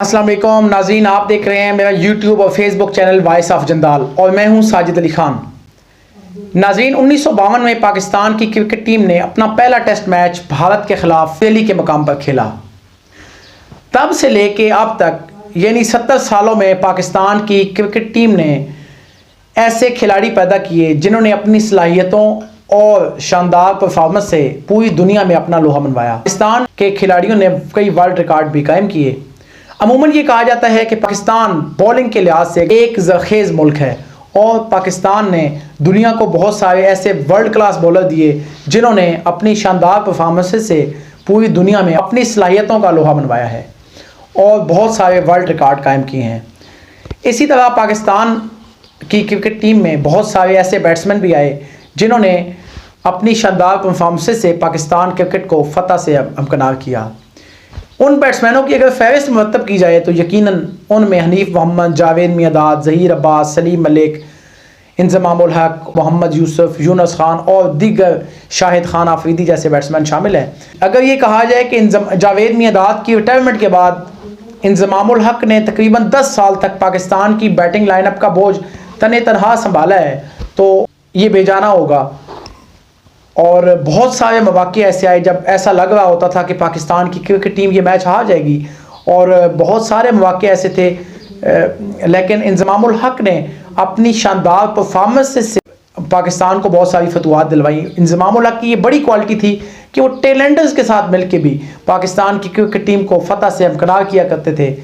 अस्सलाम वालेकुम नाज़रीन, आप देख रहे हैं मेरा यूट्यूब और फेसबुक चैनल वॉइस ऑफ जंदाल और मैं हूं साजिद अली खान। नाज़रीन, 1952 में पाकिस्तान की क्रिकेट टीम ने अपना पहला टेस्ट मैच भारत के खिलाफ दिल्ली के मकाम पर खेला। तब से लेके अब तक यानी 70 सालों में पाकिस्तान की क्रिकेट टीम ने ऐसे खिलाड़ी पैदा किए जिन्होंने अपनी सलाहियतों और शानदार परफॉर्मेंस से पूरी दुनिया में अपना लोहा मनवाया। पाकिस्तान के खिलाड़ियों ने कई वर्ल्ड रिकॉर्ड भी कायम किए। अमूमन ये कहा जाता है कि पाकिस्तान बॉलिंग के लिहाज से एक ज़रखेज़ मुल्क है और पाकिस्तान ने दुनिया को बहुत सारे ऐसे वर्ल्ड क्लास बॉलर दिए जिन्होंने अपनी शानदार परफॉर्मेंसेस से पूरी दुनिया में अपनी सलाहियतों का लोहा मनवाया है और बहुत सारे वर्ल्ड रिकॉर्ड कायम किए हैं। इसी तरह पाकिस्तान की क्रिकेट टीम में बहुत सारे ऐसे बैट्समैन भी आए जिन्होंने अपनी शानदार परफॉर्मेंसेस से पाकिस्तान क्रिकेट को फतह से हमकिनार किया। उन बैट्समैनों की अगर फहरिस्त मुरतब की जाए तो यकीनन उनमें हनीफ मोहम्मद, जावेद मियांदाद, ज़हीर अब्बास, सलीम मलिक, इंज़माम उल हक, मोहम्मद यूसुफ, यूनुस खान और दीगर शाहिद खान आफरीदी जैसे बैट्समैन शामिल हैं। अगर ये कहा जाए कि जावेद मियांदाद की रिटायरमेंट के बाद इंज़माम उल हक ने तकरीबन 10 साल तक पाकिस्तान की बैटिंग लाइनअप का बोझ तने तनहा संभाला है तो ये बेजाना होगा। और बहुत सारे मौके ऐसे आए जब ऐसा लग रहा होता था कि पाकिस्तान की क्रिकेट टीम ये मैच हार जाएगी और बहुत सारे मौके ऐसे थे, लेकिन इंज़माम उल हक ने अपनी शानदार परफॉर्मेंस से पाकिस्तान को बहुत सारी फतवाहत दिलवाई। इंज़माम उल हक की ये बड़ी क्वालिटी थी कि वो टैलेंटर्स के साथ मिलकर भी पाकिस्तान की क्रिकेट टीम को फतह से हमकिनार किया करते थे।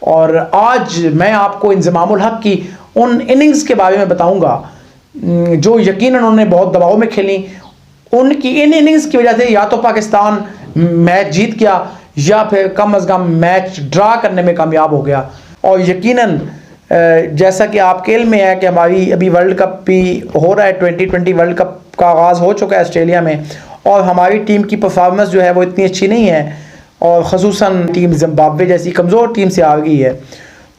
और आज मैं आपको इंज़माम उल हक की उन इनिंग्स के बारे में बताऊँगा जो यकीनन उन्होंने बहुत दबाव में खेली। उनकी इन इनिंग्स की वजह से या तो पाकिस्तान मैच जीत गया या फिर कम अज़ कम मैच ड्रा करने में कामयाब हो गया। और यकीनन जैसा कि आपके इल्म में है कि हमारी अभी वर्ल्ड कप भी हो रहा है, 2020 वर्ल्ड कप का आगाज़ हो चुका है ऑस्ट्रेलिया में और हमारी टीम की परफॉर्मेंस जो है वो इतनी अच्छी नहीं है और ख़ुसूसन टीम जिम्बाब्वे जैसी कमज़ोर टीम से आ गई है।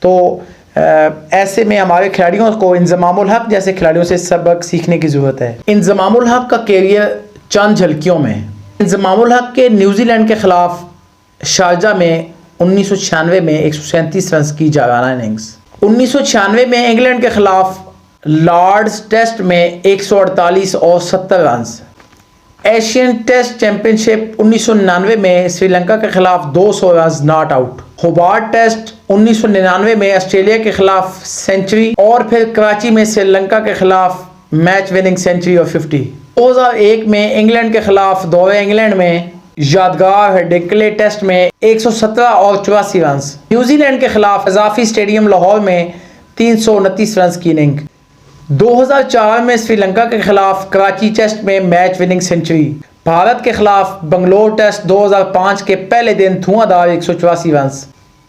तो ऐसे में हमारे खिलाड़ियों को इंज़माम उल हक जैसे खिलाड़ियों से सबक सीखने की ज़रूरत है। इंज़माम उल हक का कैरियर चंद झलकियों में। इंज़माम उल हक के न्यूजीलैंड के ख़िलाफ़ शारजा में 1996 में 137 रन की जागाना इनिंग्स, 1996 में इंग्लैंड के ख़िलाफ़ लॉर्ड्स टेस्ट में 148 और 70 रन, एशियन टेस्ट चैम्पियनशिप 1999 में श्रीलंका के ख़िलाफ़ 200 run not out, Hobart test 1999 में ऑस्ट्रेलिया के खिलाफ सेंचुरी और फिर कराची में श्रीलंका के खिलाफ मैच विनिंग सेंचुरी और 50। 2001 में इंग्लैंड के खिलाफ दौरे इंग्लैंड में यादगार हेडिंकले टेस्ट में 117 और 84 रन, न्यूजीलैंड के खिलाफ इजाफी स्टेडियम लाहौर में 329 रन की इनिंग, 2004 में श्रीलंका के खिलाफ कराची टेस्ट में मैच विनिंग सेंचुरी, भारत के खिलाफ बंगलोर टेस्ट 2005 के पहले दिन धुआंधार 184 रन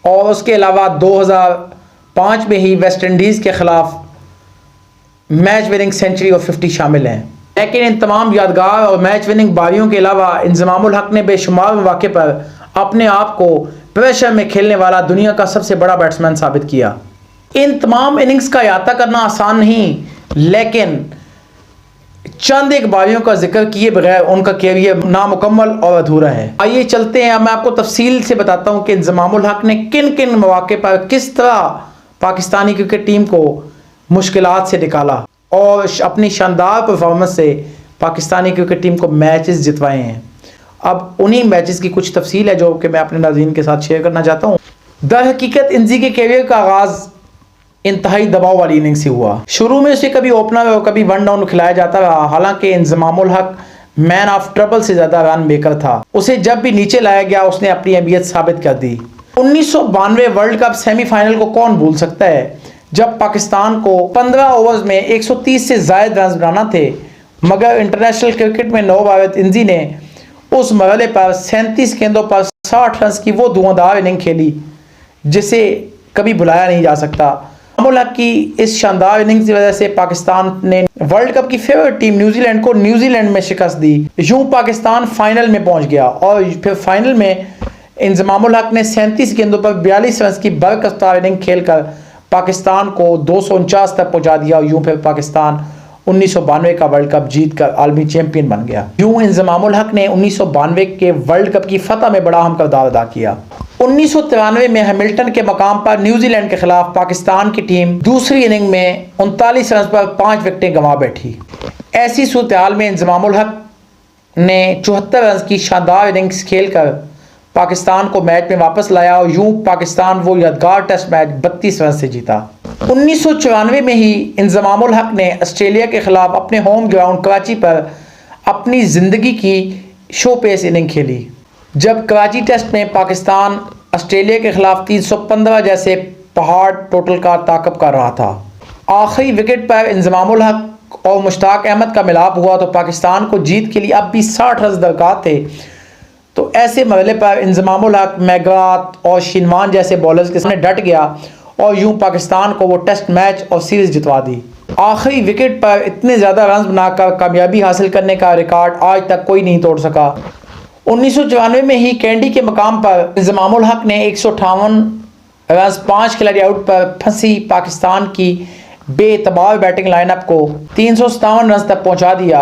और उसके अलावा 2005 में ही वेस्ट इंडीज़ के खिलाफ मैच विनिंग सेंचुरी और 50 शामिल हैं। लेकिन इन तमाम यादगार और मैच विनिंग बारियों के अलावा इंज़माम उल हक ने बेशुमार मौके पर अपने आप को प्रेशर में खेलने वाला दुनिया का सबसे बड़ा बैट्समैन साबित किया। इन तमाम इनिंग्स का अहाता करना आसान नहीं, लेकिन चंद एक बारियों का जिक्र किए बगैर उनका कैरियर नामुकम्मल और अधूरा है। आइए चलते हैं, मैं आपको तफसील से बताता हूं कि इंज़माम उल हक ने किन किन मौके पर किस तरह पाकिस्तानी क्रिकेट टीम को मुश्किलात से निकाला और अपनी शानदार परफॉर्मेंस से पाकिस्तानी क्रिकेट टीम को मैचेस जितवाए हैं। अब उन्हीं मैचेस की कुछ तफसील है जो कि मैं अपने नाज़रीन के साथ शेयर करना चाहता हूँ। दर हकीकत इंजी के कैरियर का आगाज़ इंतहाई दबाव वाली इनिंग से हुआ। शुरू में उसे कभी ओपनर और कभी वन डाउन खिलाया जाता रहा। हालांकि Inzamam ul Haq man of trouble से ज्यादा रन मेकर था। उसे जब भी नीचे लाया गया उसने अपनी अहमियत साबित कर दी। 1992 वर्ल्ड कप सेमीफाइनल को कौन भूल सकता है जब पाकिस्तान को 15 ओवर्स में 130 से ज्यादा रन बनाना थे, मगर इंटरनेशनल क्रिकेट में नवभारत इंजी ने उस मरहले पर 37 गेंदों पर 60 रन की वो धुआंधार इनिंग खेली जिसे कभी भुलाया नहीं जा सकता। उल हक की इस शानदार इनिंग्स की वजह से पाकिस्तान ने वर्ल्ड कप की फेवरेट टीम न्यूजीलैंड को न्यूजीलैंड में शिकस्त दी। यूं पाकिस्तान फाइनल में पहुंच गया और फिर फाइनल में इंज़माम उल हक ने 37 गेंदों पर 42 रन की बरकरार इनिंग खेलकर पाकिस्तान को 249 तक पहुंचा दिया और यूं फिर पाकिस्तान 1992 का वर्ल्ड कप जीतकर आलमी चैंपियन बन गया। यूं इंज़माम उल हक ने 1992 के वर्ल्ड कप की फतह में बड़ा अहम किरदार अदा किया। 1993 में हैमिल्टन के मकाम पर न्यूजीलैंड के खिलाफ पाकिस्तान की टीम दूसरी इनिंग में 39 रन पर 5 विकेटें गंवा बैठी। ऐसी सूरत हाल में इंजमाम उल हक ने 74 रन की शानदार इनिंग्स खेलकर पाकिस्तान को मैच में वापस लाया और यूं पाकिस्तान वो यादगार टेस्ट मैच 32 रन से जीता। 1994 में ही इंजमाम उल हक ने ऑस्ट्रेलिया के खिलाफ अपने होम ग्राउंड कराची पर अपनी ज़िंदगी की शो पेस इनिंग खेली, जब कराची टेस्ट में पाकिस्तान ऑस्ट्रेलिया के खिलाफ 315 जैसे पहाड़ टोटल का ताकब कर रहा था। आखिरी विकेट पर इंजमाम उल हक और मुश्ताक अहमद का मिलाप हुआ तो पाकिस्तान को जीत के लिए अब भी 60 रन दरकार थे। तो ऐसे मरहले पर इंजमाम उल हक, मैगरात और शिनवान जैसे बॉलर्स के सामने डट गया और यूं पाकिस्तान को वो टेस्ट मैच और सीरीज जितवा दी। आखिरी विकेट पर इतने ज़्यादा रन बनाकर कामयाबी हासिल करने का रिकॉर्ड आज तक कोई नहीं तोड़ सका। 1994 में ही कैंडी के मकाम पर इंजमाम उल हक ने 158 रन 5 खिलाड़ी आउट पर फंसी पाकिस्तान की बेतबार बैटिंग लाइनअप को 357 रन तक पहुंचा दिया,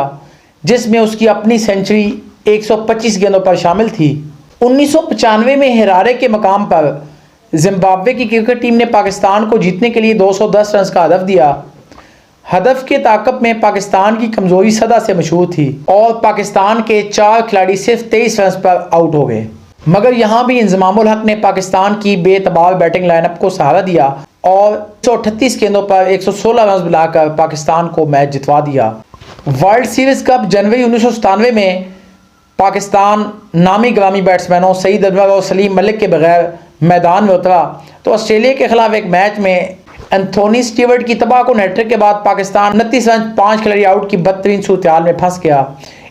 जिसमें उसकी अपनी सेंचुरी 125 गेंदों पर शामिल थी। 1995 में हरारे के मकाम पर जिम्बाब्वे की क्रिकेट टीम ने पाकिस्तान को जीतने के लिए 210 रन का हदफ दिया। हदफ के ताकत में पाकिस्तान की कमजोरी सदा से मशहूर थी और पाकिस्तान के 4 खिलाड़ी सिर्फ 23 रन पर आउट हो गए, मगर यहाँ भी इंजमाम उल हक ने पाकिस्तान की बेतबार बैटिंग लाइनअप को सहारा दिया और 138 गेंदों पर 116 रन बनाकर पाकिस्तान को मैच जितवा दिया। वर्ल्ड सीरीज कप जनवरी 1997 में पाकिस्तान नामी ग्रामी बैट्समैनों सईद अनवर और सलीम मलिक के बगैर मैदान में उतरा तो ऑस्ट्रेलिया के खिलाफ एक मैच में एंथोनी स्टीवर्ट की तबाहकुन हैट्रिक के बाद पाकिस्तान 29 रन 5 खिलाड़ी आउट की बदतरीन सूरत हाल में फंस गया।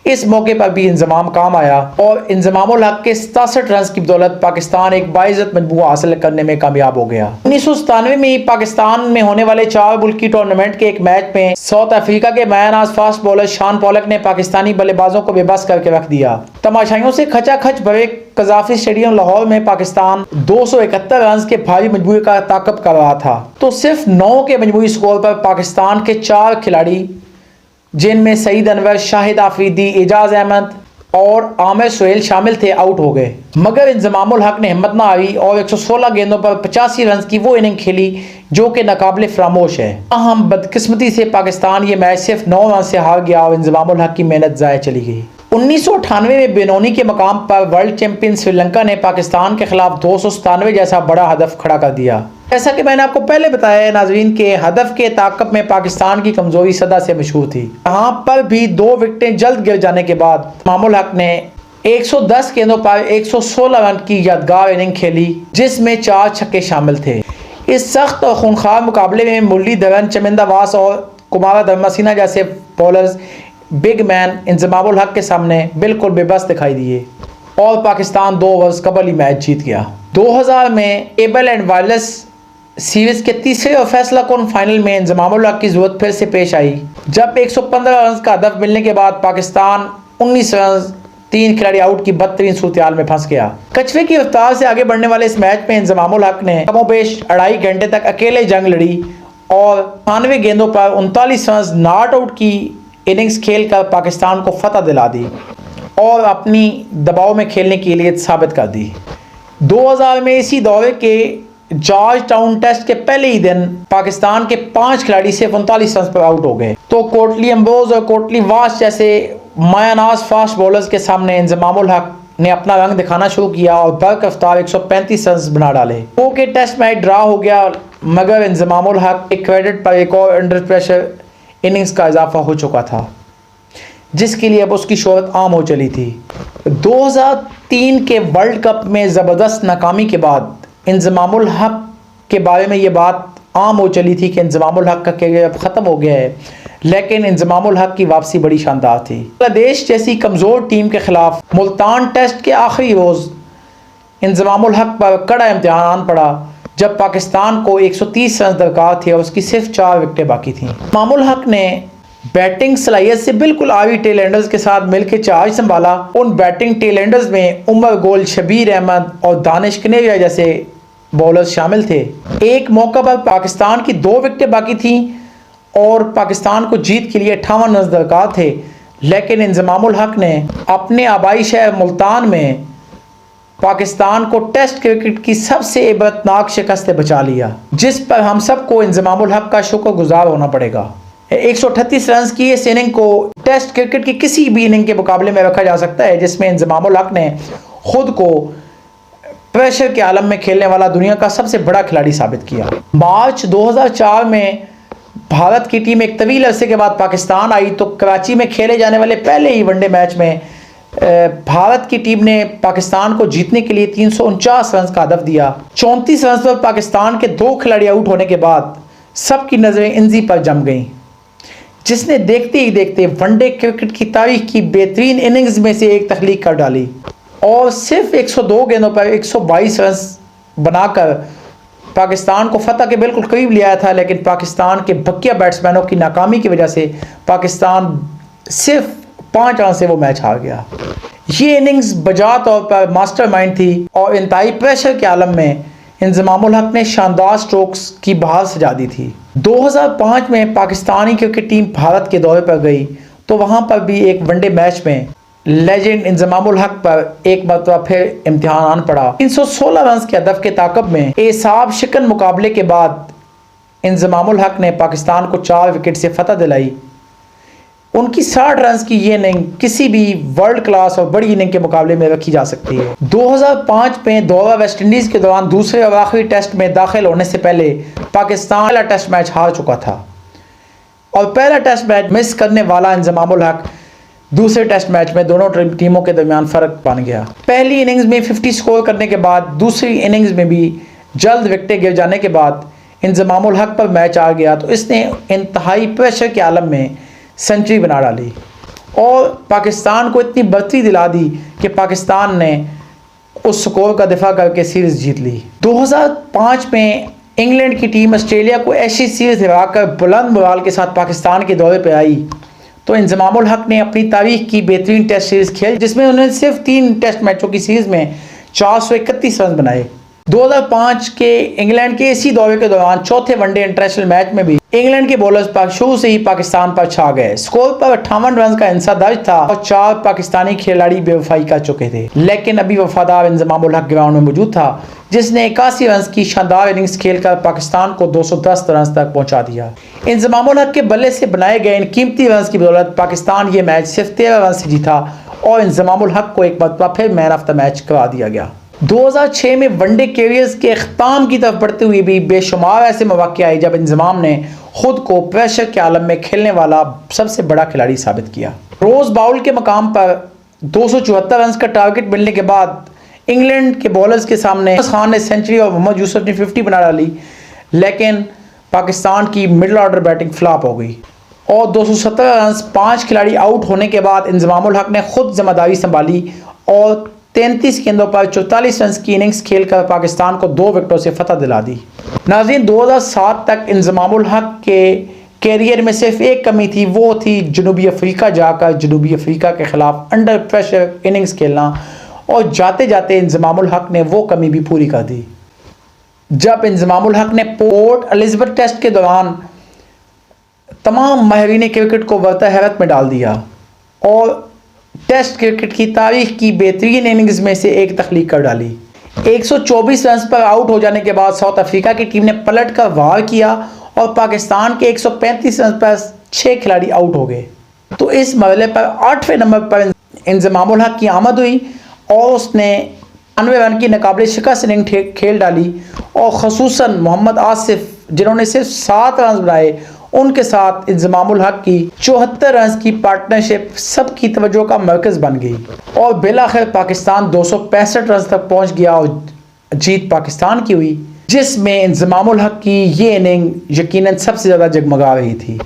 इस मौके पर भी इंजमाम काम आया और इंजमाम उल हक के 67 रन की बदौलत पाकिस्तान एक बाइज्जत मजमूआ हासिल करने में कामयाब हो गया। 1997 में ही पाकिस्तान में होने वाले 4 मुल्की टूर्नामेंट के एक मैच में साउथ अफ्रीका के मायानाज फास्ट बॉलर शान पॉलक ने पाकिस्तानी बल्लेबाजों को बेबस करके रख दिया। तमाशाइयों से खचाखच भरे कजाफी स्टेडियम लाहौर में पाकिस्तान 271 रन के भारी मजमूए का ताकब कर रहा था, तो सिर्फ 9 के मजमूई स्कोर पर पाकिस्तान के 4 खिलाड़ी जिनमें सईद अनवर, शाहिद आफरीदी, एजाज अहमद और आमिर सुहेल शामिल थे आउट हो गए। मगर इंजमाम उल हक ने हिम्मत न हारी और 116 गेंदों पर 85 रन की वो इनिंग खेली जो कि नाकाबिले फरामोश है। अहम बदकिस्मती से पाकिस्तान ये मैच सिर्फ 9 रन से हार गया और इंजमाम उल हक की मेहनत ज़ाया चली गई। 1998 में बेनोनी के मकाम पर वर्ल्ड चैंपियन श्रीलंका ने पाकिस्तान के खिलाफ 297 जैसा बड़ा हदफ खड़ा कर दिया। जैसा कि मैंने आपको पहले बताया है नाजरीन के हदफ के ताकत में पाकिस्तान की कमजोरी सदा से मशहूर थी। यहाँ पर भी 2 विकेटें जल्द गिर जाने के बाद इंजमाम उल हक ने 110 गेंदों पर 116 रन की यादगार इनिंग खेली, जिसमें 4 छक्के शामिल थे। इस सख्त और खूनखार मुकाबले में मुरली धवन, चमिंदा वास और कुमारा धर्मसिन्हा जैसे bowlers big man Inzamam ul Haq के सामने बिल्कुल बेबस दिखाई दिए और पाकिस्तान 2 ओवर्स कबल ही मैच जीत गया। 2000 में केबल एंड वायरलेस सीरीज के तीसरे और फैसला कौन फाइनल में इंजमाम उल हक की जरूरत फिर से पेश आई, जब 115 रन का हदफ मिलने के बाद पाकिस्तान 19 रन 3 खिलाड़ी आउट की बदतरीन सूरत हाल में फंस गया। कछुए की रफ्तार से आगे बढ़ने वाले इस मैच में इंजमाम उल हक ने कमोबेश 2.5 घंटे तक अकेले जंग लड़ी और 98 गेंदों पर 39 रन नॉट आउट की इनिंग्स खेलकर पाकिस्तान को फतह दिला दी और अपनी दबाव में खेलने की एलियत साबित कर दी। 2000 में इसी दौरे के जॉर्ज टाउन टेस्ट के पहले ही दिन पाकिस्तान के 5 खिलाड़ी सिर्फ 39 रन पर आउट हो गए, तो कोटली अम्बोज और कोटली वास जैसे मायानाज फास्ट बॉलर्स के सामने इंजमाम उल हक ने अपना रंग दिखाना शुरू किया और बर्क रफ्तार 135 रन बना डाले। वो के टेस्ट मैच ड्रा हो गया, मगर इंजमाम उल हक के क्रेडिट पर एक और अंडर प्रेशर इनिंग्स का इजाफा हो चुका था, जिसके लिए अब उसकी शोहरत आम हो चली थी। 2003 के वर्ल्ड कप में ज़बरदस्त नाकामी के बाद इंजमाम उल हक के बारे में ये बात आम हो चली थी कि इंजमाम उल हक का करियर अब ख़त्म हो गया है, लेकिन इंजमाम उल हक की वापसी बड़ी शानदार थी। बांग्लादेश जैसी कमज़ोर टीम के खिलाफ मुल्तान टेस्ट के आखिरी रोज़ इंजमाम उल हक पर कड़ा इम्तिहान पड़ा, जब पाकिस्तान को 130 रन दरकार थे और उसकी सिर्फ 4 विकेटें बाकी थीं। इंजमाम उल हक ने बैटिंग सलाहियत से बिल्कुल आवी टेलेंडर्स के साथ मिलकर चार्ज संभाला। उन बैटिंग टेलेंडर्स में उमर गोल, शबीर अहमद और दानिश कनेरिया जैसे बॉलर्स शामिल थे। एक मौका पर पाकिस्तान की 2 विकेटें बाकी थीं और पाकिस्तान को जीत के लिए 58 रन दरकार थे, लेकिन इंजमाम उल हक ने अपने आबाई शहर मुल्तान में पाकिस्तान को टेस्ट क्रिकेट की सबसे इबरतनाक शिकस्त से बचा लिया, जिस पर हम सबको इंजमामुल हक का शुक्रगुजार होना पड़ेगा। 138 रन की इस इनिंग को टेस्ट क्रिकेट की किसी भी इनिंग के मुकाबले में रखा जा सकता है, जिसमें इंजमामुल हक ने खुद को प्रेशर के आलम में खेलने वाला दुनिया का सबसे बड़ा खिलाड़ी साबित किया। मार्च 2004 में भारत की टीम एक तवील अरसे के बाद पाकिस्तान आई तो कराची में खेले जाने वाले पहले ही वनडे मैच में भारत की टीम ने पाकिस्तान को जीतने के लिए 349 रन का हदफ दिया। 34 रन पर पाकिस्तान के 2 खिलाड़ी आउट होने के बाद सबकी नजरें इंजी पर जम गईं, जिसने देखते ही देखते वनडे क्रिकेट की तारीख की बेहतरीन इनिंग्स में से एक तख्लीक कर डाली और सिर्फ 102 गेंदों पर 122 रन बनाकर पाकिस्तान को फतह के बिल्कुल करीब ले आया था। लेकिन पाकिस्तान के बकिया बैट्समैनों की नाकामी की वजह से पाकिस्तान सिर्फ 5 रन से वो मैच हार गया। ये इनिंग्स बजा तौर पर मास्टरमाइंड थी और इंतहाई प्रेशर के आलम में इंजमामुल हक ने शानदार स्ट्रोक्स की बहार सजा दी थी। 2005 में पाकिस्तानी क्रिकेट टीम भारत के दौरे पर गई तो वहां पर भी एक वनडे मैच में लेजेंड इंजमामुल हक पर एक मरतबा फिर इम्तिहान आन पड़ा। 316 रन के हदफ के ताकब में एसाब शिकन मुकाबले के बाद इंजमामुल हक ने पाकिस्तान को 4 विकेट से फतह दिलाई। उनकी 60 रन की ये इनिंग किसी भी वर्ल्ड क्लास और बड़ी इनिंग के मुकाबले में रखी जा सकती है। 2005 में दौरा वेस्ट इंडीज के दौरान दूसरे और आखिरी टेस्ट में दाखिल होने से पहले पाकिस्तान पहला टेस्ट मैच हार चुका था और पहला टेस्ट मैच मिस करने वाला इंजमामुल हक दूसरे टेस्ट मैच में दोनों टीमों के दरमियान फर्क बन गया। पहली इनिंग्स में 50 स्कोर करने के बाद दूसरी इनिंग्स में भी जल्द विकेटें गिर जाने के बाद इंजमामुल हक पर मैच आ गया तो इसने इंतहाई प्रेशर के आलम में सेंचुरी बना डाली और पाकिस्तान को इतनी बढ़ती दिला दी कि पाकिस्तान ने उस स्कोर का दिफा करके सीरीज जीत ली। 2005 में इंग्लैंड की टीम ऑस्ट्रेलिया को ऐसी सीरीज हराकर बुलंद मोराल के साथ पाकिस्तान के दौरे पर आई तो इंजमामुल हक ने अपनी तारीख की बेहतरीन टेस्ट सीरीज खेली, जिसमें उन्होंने सिर्फ 3 टेस्ट मैचों की सीरीज में 431 रन बनाए। 2005 के इंग्लैंड के इसी दौरे के दौरान चौथे वनडे इंटरनेशनल मैच में भी इंग्लैंड के बॉलर्स शुरू से ही पाकिस्तान पर छा गए। स्कोर पर 58 रन का इंसा दर्ज था और 4 पाकिस्तानी खिलाड़ी बेवफाई कर चुके थे, लेकिन अभी वफादार इंजमामुल हक ग्राउंड में मौजूद था, जिसने 81 रन की शानदार इनिंग्स खेलकर पाकिस्तान को 210 रन तक पहुंचा दिया। इंजमामुल हक के बल्ले से बनाए गए इन कीमती रन की बदौलत पाकिस्तान ये मैच सिर्फ 13 रन से जीता और इंजमामुल हक को एक मरतबा फिर मैन ऑफ द मैच करा दिया गया। 2006 में वनडे कैरियर्स के अख्ताम की तरफ बढ़ते हुए भी बेशुमार ऐसे मौके आए जब इंजमाम ने खुद को प्रेशर के आलम में खेलने वाला सबसे बड़ा खिलाड़ी साबित किया। रोज बाउल के मकाम पर 274 रन का टारगेट मिलने के बाद इंग्लैंड के बॉलर्स के सामने खान ने सेंचुरी और मोहम्मद यूसुफ ने 50 बना डाली, लेकिन पाकिस्तान की मिडिल ऑर्डर बैटिंग फ्लॉप हो गई और 217 रन 5 खिलाड़ी आउट होने के बाद इंजमामुल हक ने खुद जिम्मेदारी संभाली और 33 गेंदों पर 44 रन की इनिंग्स खेलकर पाकिस्तान को 2 विकेटों से फतह दिला दी। नाज़रीन, 2007 तक इंजमामुल हक के कैरियर में सिर्फ एक कमी थी, वो थी जनूबी अफ्रीका जाकर जनूबी अफ्रीका के खिलाफ अंडर प्रेशर इनिंग्स खेलना और जाते जाते इंजमामुल हक ने वो कमी भी पूरी कर दी जब इंजमामुल हक ने पोर्ट एलिज़ाबेथ टेस्ट के दौरान तमाम माहिरीन क्रिकेट को वर्ता हैरत में डाल दिया और टेस्ट क्रिकेट की तारीख की बेहतरीन इनिंग्स में से एक तख्लीक कर डाली। 124 रन पर आउट हो जाने के बाद साउथ अफ्रीका की टीम ने पलट कर वार किया और पाकिस्तान के 135 रन पर 6 खिलाड़ी आउट हो गए। तो इस मरहले पर 8वें नंबर पर इंजमामुल हक की आमद हुई और उसने 90 रन की नाकाबिले शिकस्त इनिंग खेल डाली और खसूसन मोहम्मद आसिफ जिन्होंने सिर्फ 7 रन बनाए उनके साथ इंजमामुल हक की 74 रन की पार्टनरशिप सबकी तवज्जो का मरकज़ बन गई और बिलाखिर पाकिस्तान 265 रन तक पहुंच गया और जीत पाकिस्तान की हुई, जिसमें इंजमामुल हक की ये इनिंग यकीनन सबसे ज़्यादा जगमगा रही थी।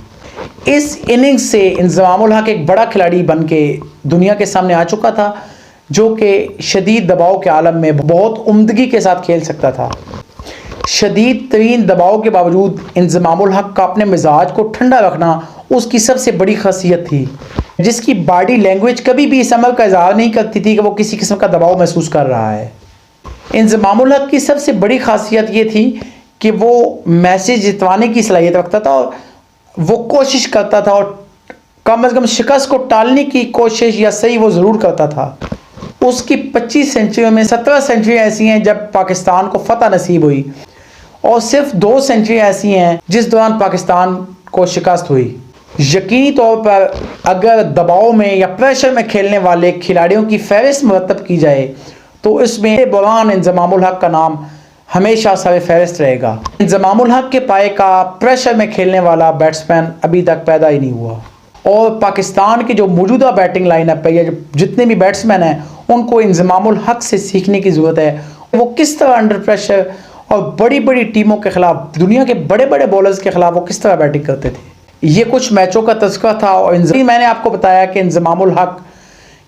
इस इनिंग से इंजमामुल हक एक बड़ा खिलाड़ी बन के दुनिया के सामने आ चुका था, जो कि शदीद दबाव के आलम में बहुत उम्दगी के साथ खेल सकता था। शदीद तरीन दबाव के बावजूद इंजमामुल हक का अपने मिजाज को ठंडा रखना उसकी सबसे बड़ी खासियत थी, जिसकी बॉडी लैंग्वेज कभी भी इस अमल का इजहार नहीं करती थी कि वो किसी किस्म का दबाव महसूस कर रहा है। इंजमामुल हक की सबसे बड़ी खासियत ये थी कि वो मैसेज जितवाने की सलाहियत रखता था और वो कोशिश करता था और कम अज़ कम शिकस्त को टालने की कोशिश या सही वो ज़रूर करता था। उसकी 25 सेंचुरियों में 17 सेंचुरियाँ ऐसी हैं जब पाकिस्तान को फतह नसीब हुई, और सिर्फ 2 सेंचुरियाँ ऐसी हैं जिस दौरान पाकिस्तान को शिकस्त हुई। यकीनी तौर पर अगर दबाव में या प्रेशर में खेलने वाले खिलाड़ियों की फहरिस्त मुरतब की जाए तो इसमें बुरहान इंज़मामुल हक का नाम हमेशा सर फहरिस्त रहेगा। इंज़मामुल हक के पाए का प्रेशर में खेलने वाला बैट्समैन अभी तक पैदा ही नहीं हुआ, और पाकिस्तान की जो मौजूदा बैटिंग लाइनअप है या जितने भी बैट्समैन हैं उनको इंज़मामुल हक से सीखने की ज़रूरत है। वो किस तरह अंडर प्रेशर और बड़ी बड़ी टीमों के ख़िलाफ़, दुनिया के बड़े बड़े बॉलर्स के ख़िलाफ़ वो किस तरह बैटिंग करते थे। ये कुछ मैचों का तज़किरा था, और मैंने आपको बताया कि इंज़मामुल हक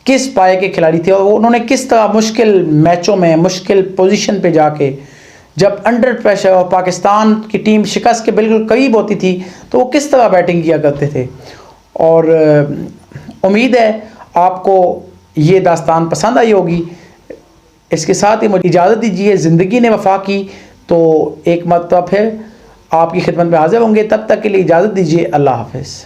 किस पाए के खिलाड़ी थे और उन्होंने किस तरह मुश्किल मैचों में मुश्किल पोजीशन पे जाके, जब अंडर प्रेशर और पाकिस्तान की टीम शिकस्त के बिल्कुल करीब होती थी तो वो किस तरह बैटिंग किया करते थे। और उम्मीद है आपको ये दास्तान पसंद आई होगी। इसके साथ ही मुझे इजाज़त दीजिए। ज़िंदगी ने वफ़ा की तो एक मरतबा फिर आपकी खिदमत में हाज़िर होंगे। तब तक के लिए इजाज़त दीजिए। अल्लाह हाफ़िज़।